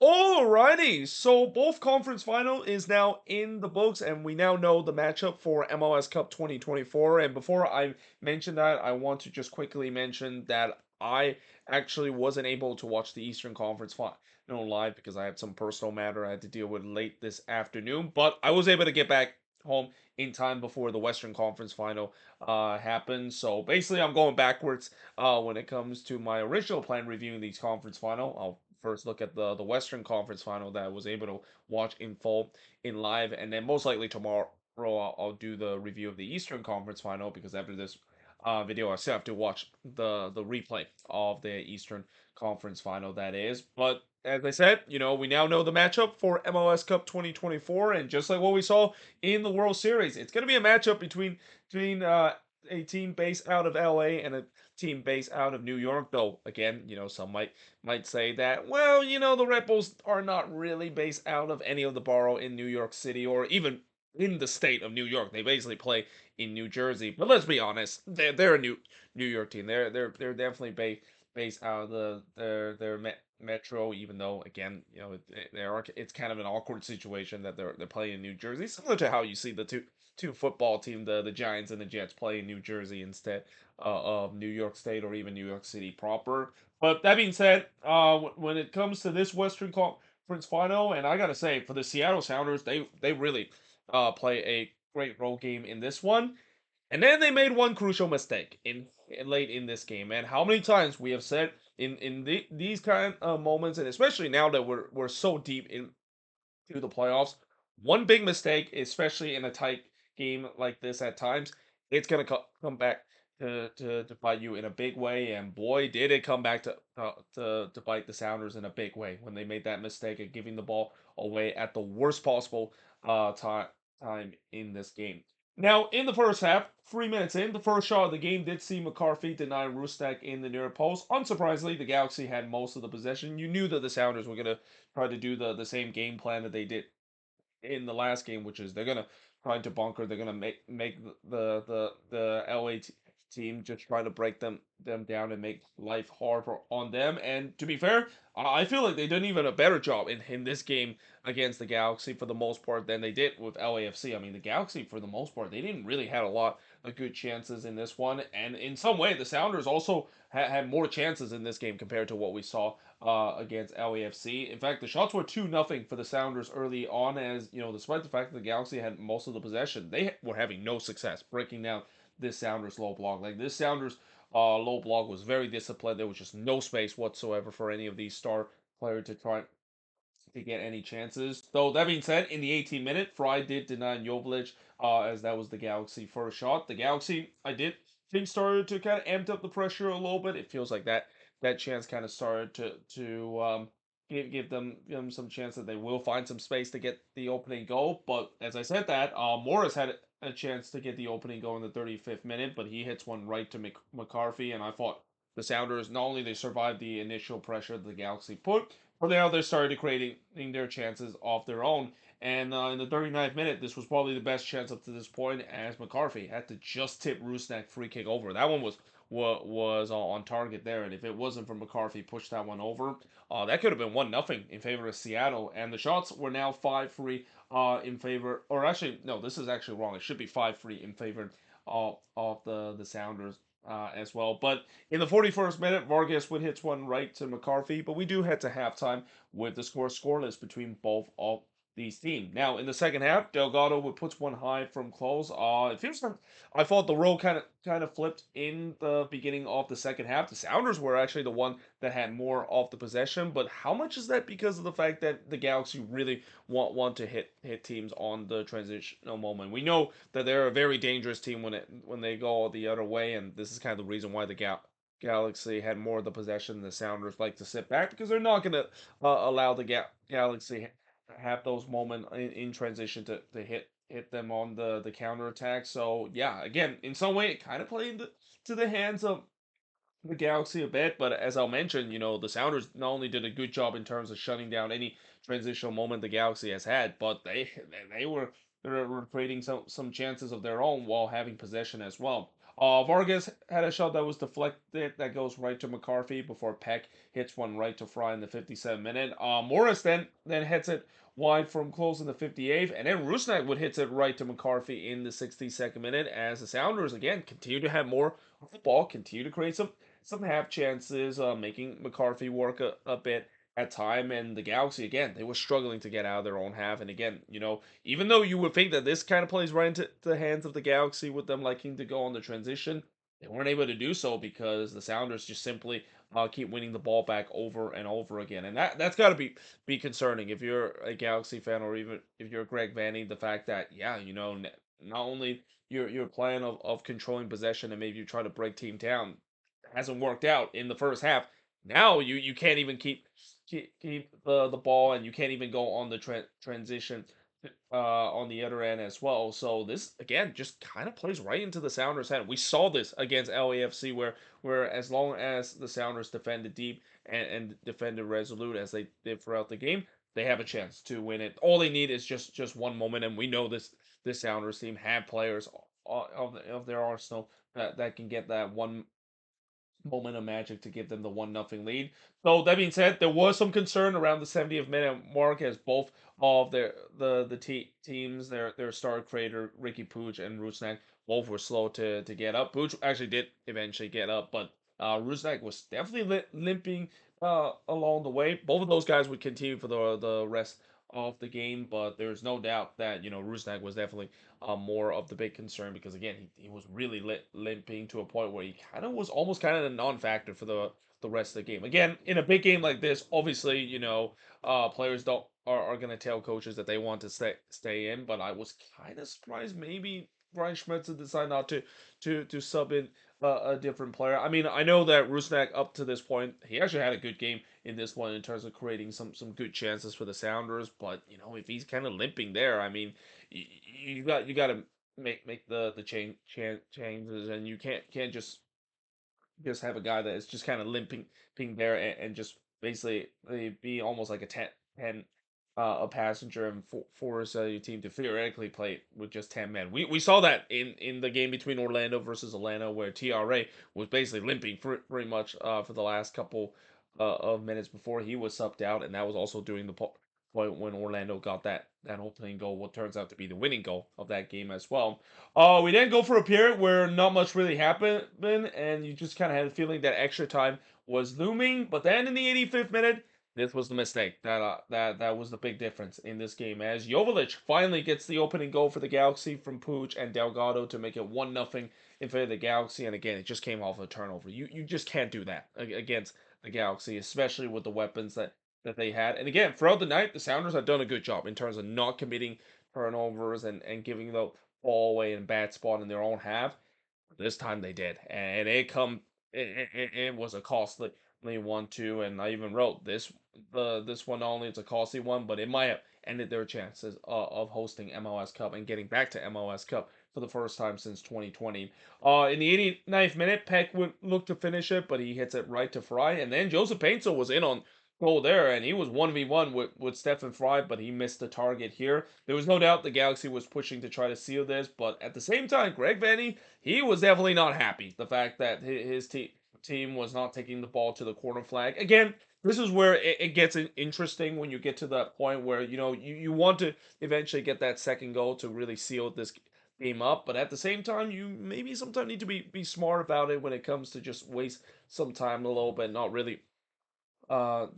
Alrighty, so both conference final is now in the books, and we now know the matchup for MLS Cup 2024. And before I mention that, I want to just quickly mention that I actually wasn't able to watch the Eastern Conference final live because I had some personal matter I had to deal with late this afternoon. But I was able to get back home in time before the Western Conference final happened. So basically, I'm going backwards when it comes to my original plan reviewing these conference final. I'll first look at the Western Conference final that I was able to watch in full in live, and then most likely tomorrow I'll do the review of the Eastern Conference final because after this video I still have to watch the replay of the Eastern Conference final that is. But as I said, we now know the matchup for MLS Cup 2024, and just like what we saw in the World Series, it's going to be a matchup between a team based out of LA and a team based out of New York. Though again, some might say that, well, the Red Bulls are not really based out of any of the borough in New York City or even in the state of New York. They basically play in New Jersey. But let's be honest, they're a New York team. They're definitely based out of their metro. Even though again, it's kind of an awkward situation that they're playing in New Jersey, similar to how you see the two football team, the Giants and the Jets, play in New Jersey instead of New York State or even New York City proper. But that being said, when it comes to this Western Conference final, and I gotta say, for the Seattle Sounders, they really play a great role game in this one. And then they made one crucial mistake late in this game. And how many times we have said these kind of moments, and especially now that we're so deep into the playoffs, one big mistake, especially in a tight game like this at times, it's gonna come back to bite you in a big way. And boy, did it come back to bite the Sounders in a big way when they made that mistake of giving the ball away at the worst possible time in this game. Now, in the first half, 3 minutes in, the first shot of the game did see McCarthy deny Rusnak in the near post. Unsurprisingly, the Galaxy had most of the possession. You knew that the Sounders were going to try to do the same game plan that they did in the last game, which is they're gonna try to bunker. They're gonna make the LA team just try to break them down and make life hard on them. And to be fair, I feel like they did even a better job in this game against the Galaxy for the most part than they did with LAFC. I mean, the Galaxy for the most part they didn't really had a lot of good chances in this one, and in some way the Sounders also had more chances in this game compared to what we saw against LAFC. In fact, the shots were 2-0 for the Sounders early on, as despite the fact that the Galaxy had most of the possession, they were having no success breaking down this Sounders low block. Like this Sounders low block was very disciplined. There was just no space whatsoever for any of these star players to try to get any chances. Though that being said, in the 18th minute, Fry did deny Jovic, as that was the Galaxy first shot. The Galaxy, I did think, started to kind of amp up the pressure a little bit. It feels like that chance kind of started to give them some chance that they will find some space to get the opening goal. But as I said that, Morris had a chance to get the opening goal in the 35th minute, but he hits one right to McCarthy, and I thought the Sounders not only they survived the initial pressure the Galaxy put, but now they started creating their chances off their own. And in the 39th minute, this was probably the best chance up to this point, as McCarthy had to just tip Rusnak free kick over. That one was on target there, and if it wasn't for McCarthy push that one over, that could have been 1-0 in favor of Seattle. And the shots were now 5-3 in favor, or actually no, this is actually wrong. It should be 5-3 in favor of the Sounders as well. But in the 41st minute, Vargas would hit one right to McCarthy, but we do head to halftime with the score scoreless between both of these teams. Now, in the second half, Delgado would put one high from close. It feels like I thought the role kind of flipped in the beginning of the second half. The Sounders were actually the one that had more of the possession, but how much is that because of the fact that the Galaxy really want to hit teams on the transitional moment? We know that they're a very dangerous team when they go the other way, and this is kind of the reason why the Galaxy had more of the possession. The Sounders like to sit back because they're not going to allow the Galaxy have those moments in transition to hit them on the counter attack. So yeah, again, in some way, it kind of played to the hands of the Galaxy a bit, but as I'll mention, the Sounders not only did a good job in terms of shutting down any transitional moment the Galaxy has had, but they were creating some chances of their own while having possession as well. Vargas had a shot that was deflected that goes right to McCarthy before Peck hits one right to Fry in the 57th minute. Morris then hits it wide from close in the 58th, and then Rusnak would hits it right to McCarthy in the 62nd minute as the Sounders again continue to have more of the ball, continue to create some half chances, making McCarthy work a bit at time, and the Galaxy again they were struggling to get out of their own half, and again even though you would think that this kind of plays right into the hands of the Galaxy with them liking to go on the transition, they weren't able to do so because the Sounders just simply keep winning the ball back over and over again, and that's got to be concerning if you're a Galaxy fan or even if you're Greg Vanny. The fact that not only your plan of controlling possession and maybe you try to break team down hasn't worked out in the first half. Now you can't even keep the ball and you can't even go on the transition on the other end as well. So this again just kind of plays right into the Sounders' hand. We saw this against LAFC where as long as the Sounders defended deep and defended resolute as they did throughout the game, they have a chance to win it. All they need is just one moment, and we know this Sounders team have players of their arsenal that can get that one moment of magic to give them the 1-0 lead. So that being said, there was some concern around the 70th minute mark as both of teams, their star creator Ricky Puig and Rusnak, both were slow to get up. Puig actually did eventually get up, but Rusnak was definitely limping along the way. Both of those guys would continue for the rest of the game, but there's no doubt that Rusnak was definitely more of the big concern because again he was really limping to a point where he kind of was almost kind of a non-factor for the rest of the game. Again, in a big game like this, obviously players don't are going to tell coaches that they want to stay in, but I was kind of surprised maybe Brian Schmetzer decided not to sub in a different player. I mean, I know that Rusnak up to this point he actually had a good game in this one in terms of creating some good chances for the Sounders, but if he's kind of limping there, I mean you got to make the changes, and you can't just have a guy that is just kind of limping there and just basically be almost like a 10 a passenger and force your team to theoretically play with just 10 men. We saw that in the game between Orlando versus Atlanta where TRA was basically limping pretty much for the last couple of minutes before he was subbed out, and that was also during the point when Orlando got that opening goal, what turns out to be the winning goal of that game as well. We then go for a period where not much really happened, and you just kind of had a feeling that extra time was looming. But then in the 85th minute, this was the mistake that was the big difference in this game. As Joveljic finally gets the opening goal for the Galaxy from Puig and Delgado to make it 1-0 in favor of the Galaxy. And again, it just came off a turnover. You just can't do that against the Galaxy, especially with the weapons that they had. And again, throughout the night, the Sounders have done a good job in terms of not committing turnovers and giving the ball away in bad spot in their own half. This time they did, and it was a costly one too. And I even wrote this one not only it's a costly one, but it might have ended their chances of hosting MLS Cup and getting back to MLS Cup for the first time since 2020. In the 89th minute, Peck would look to finish it, but he hits it right to Fry, and then Joseph Painter was in on goal there, and he was 1v1 with Stefan Fry, but he missed the target here. There was no doubt the Galaxy was pushing to try to seal this, but at the same time, Greg Vanny, he was definitely not happy. The fact that his team was not taking the ball to the corner flag. Again, this is where it gets interesting when you get to that point where, you want to eventually get that second goal to really seal this game up, but at the same time, you maybe sometimes need to be smart about it when it comes to just waste some time a little bit, not really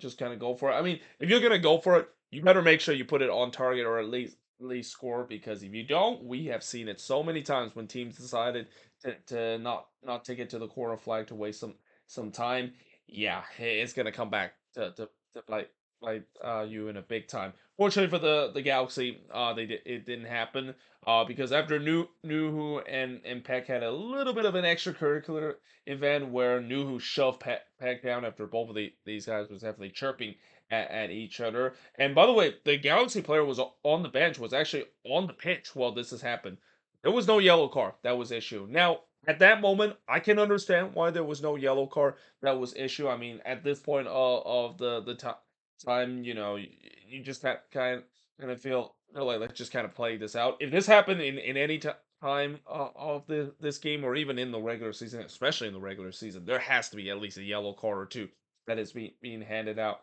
just kind of go for it. I mean, if you're gonna go for it, you better make sure you put it on target or at least score, because if you don't, we have seen it so many times when teams decided to not take it to the corner flag to waste some time. Yeah, it's gonna come back to bite you in a big time. Fortunately for the Galaxy, it didn't happen. Because after Nuhu and Peck had a little bit of an extracurricular event where Nuhu shoved Peck down after both of these guys was definitely chirping at each other. And by the way, the Galaxy player was on the bench, was actually on the pitch while this has happened. There was no yellow card that was issued. Now, at that moment, I can understand why there was no yellow card that was issued. I mean, at this point of the time, you just have kind of feel like let's just kind of play this out. If this happened in any time time of this game, or even in the regular season, especially in the regular season, there has to be at least a yellow card or two that is being handed out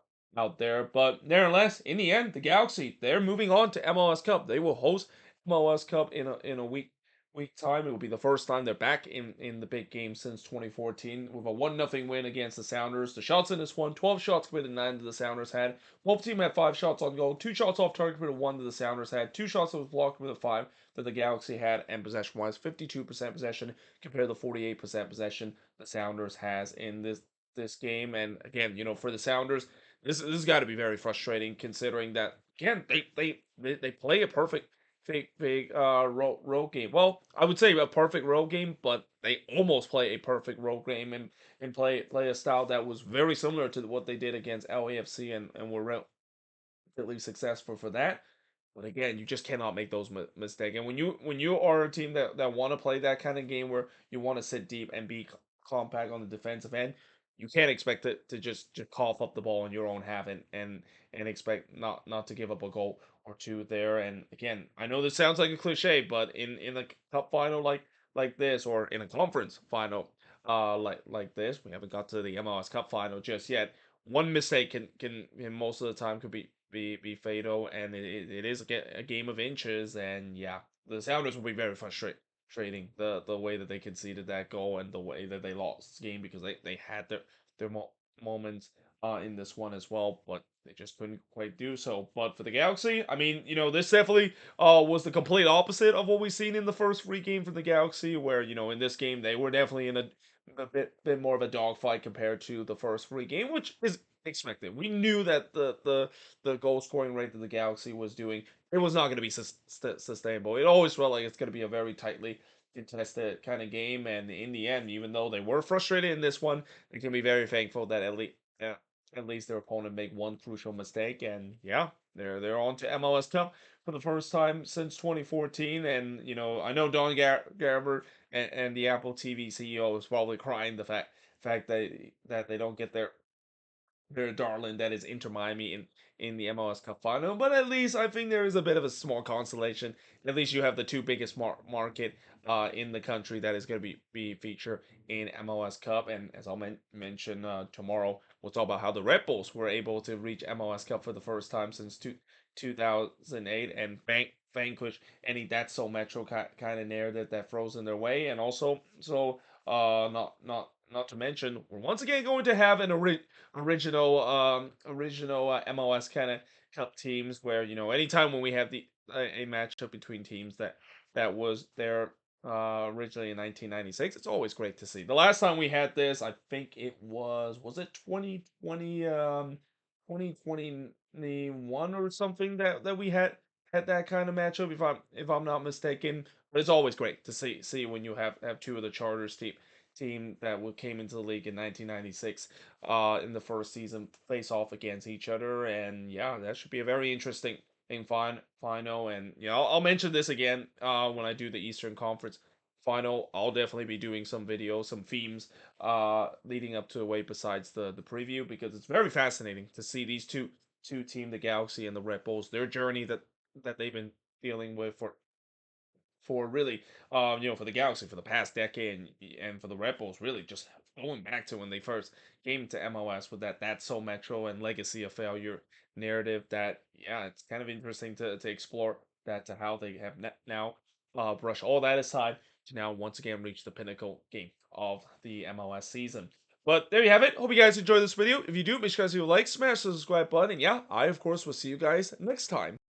there. But nevertheless, in the end, the Galaxy, they're moving on to MLS Cup. They will host MLS Cup in a week time. It will be the first time they're back in the big game since 2014 with a 1-0 win against the Sounders. The shots in this one, 12 shots committed, 9 that the Sounders had. Both team had 5 shots on goal, 2 shots off target committed, 1 that the Sounders had, 2 shots that was blocked with a 5 that the Galaxy had, and possession-wise, 52% possession compared to the 48% possession the Sounders has in this game. And again, for the Sounders, this has got to be very frustrating considering that again they play a perfect big road game. Well, I would say a perfect road game, but they almost play a perfect road game and play a style that was very similar to what they did against LAFC and were relatively successful for that. But again, you just cannot make those mistakes. And when you are a team that want to play that kind of game where you want to sit deep and be compact on the defensive end, you can't expect it to just cough up the ball in your own half and expect not to give up a goal or two there. And again, I know this sounds like a cliche, but in a cup final like this, or in a conference final like this, we haven't got to the MLS Cup final just yet. One mistake can most of the time could be fatal, and it is a game of inches. And yeah, the Sounders will be very frustrating the way that they conceded that goal and the way that they lost the game, because they had their moments in this one as well, but they just couldn't quite do so. But for the Galaxy, I mean, this definitely was the complete opposite of what we've seen in the first free game from the Galaxy, where in this game they were definitely in a bit more of a dogfight compared to the first free game, which is expected. We knew that the goal scoring rate that the Galaxy was doing, it was not going to be sustainable. It always felt like it's going to be a very tightly contested kind of game, and in the end, even though they were frustrated in this one, they can be very thankful that at least their opponent made one crucial mistake. And yeah, they're on to MLS Cup for the first time since 2014. And I know Don Garber and the Apple TV CEO is probably crying the fact that they don't get their darling that is Inter Miami in the MLS Cup final. But at least I think there is a bit of a small consolation. At least you have the two biggest market in the country that is going to be featured in MLS Cup. And as I'll mention tomorrow, we'll talk about how the Red Bulls were able to reach MLS Cup for the first time since 2008 and vanquish any That's So Metro kind of narrative that throws in their way. And also, not to mention, we're once again going to have an original MLS kind of cup teams, where anytime when we have a matchup between teams that was there originally in 1996, it's always great to see. The last time we had this, I think it was it 2020 2021 or something that we had that kind of matchup, if I'm not mistaken. But it's always great to see when you have two of the Chargers team that came into the league in 1996 in the first season face off against each other. And yeah, that should be a very interesting final. And I'll mention this again when I do the Eastern Conference final. I'll definitely be doing some videos, some themes leading up to the way besides the preview, because it's very fascinating to see these two team, the Galaxy and the Red Bulls, their journey that they've been dealing with for really, for the Galaxy for the past decade, and for the Red Bulls, really just going back to when they first came to MLS with That's So Metro and legacy of failure narrative. That, yeah, it's kind of interesting to explore that, to how they have now brush all that aside to now once again reach the pinnacle game of the MLS season. But there you have it. Hope you guys enjoyed this video. If you do, make sure you guys leave a like, smash the subscribe button, and yeah, I of course will see you guys next time.